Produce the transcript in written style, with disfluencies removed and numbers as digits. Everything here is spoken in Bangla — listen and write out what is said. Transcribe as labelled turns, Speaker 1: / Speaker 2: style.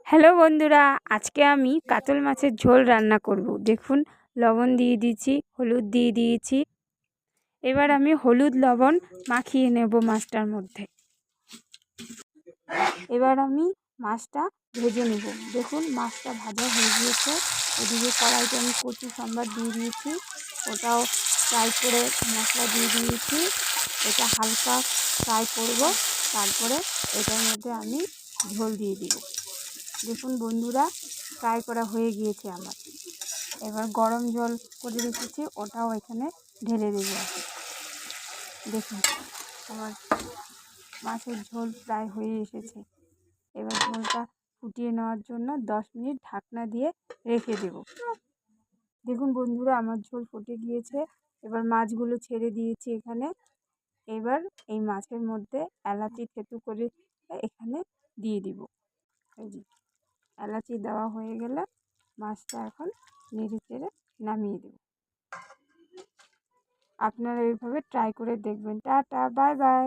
Speaker 1: হ্যালো বন্ধুরা, আজকে আমি কাতল মাছের ঝোল রান্না করব। দেখুন, লবণ দিয়ে দিয়েছি, হলুদ দিয়ে দিয়েছি। এবার আমি হলুদ লবণ মাখিয়ে নেব মাছটার মধ্যে। এবার আমি মাছটা ভেজে নেব। দেখুন, মাছটা ভাজা হয়ে গিয়েছে। এদিকে কড়াইতে আমি কচু সম্বার দিয়ে দিয়েছি, ওটাও ফ্রাই করে মশলা দিয়ে দিয়েছি। এটা হালকা ফ্রাই করব, তারপরে এটার মধ্যে আমি ঝোল দিয়ে দিব। দেখুন বন্ধুরা, ফ্রাই করা হয়ে গিয়েছে আমার। এবার গরম জল করে রেখেছি, ওটাও এখানে ঢেলে দেবো। দেখুন, আমার মাছের ঝোল প্রায় হয়ে এসেছে। এবার ঝোলটা ফুটিয়ে নেওয়ার জন্য 10 মিনিট ঢাকনা দিয়ে রেখে দেব। দেখুন বন্ধুরা, আমার ঝোল ফুটে গিয়েছে। এবার মাছগুলো ছেড়ে দিয়েছি এখানে। এবার এই মাছের মধ্যে এলাচি থেতু করে এখানে দিয়ে দিব। এই যে এলাচি দেওয়া হয়ে গেলে মাছটা এখন নেড়ে চেড়ে নামিয়ে দেব। আপনারা এইভাবে ট্রাই করে দেখবেন। Tata, bye bye.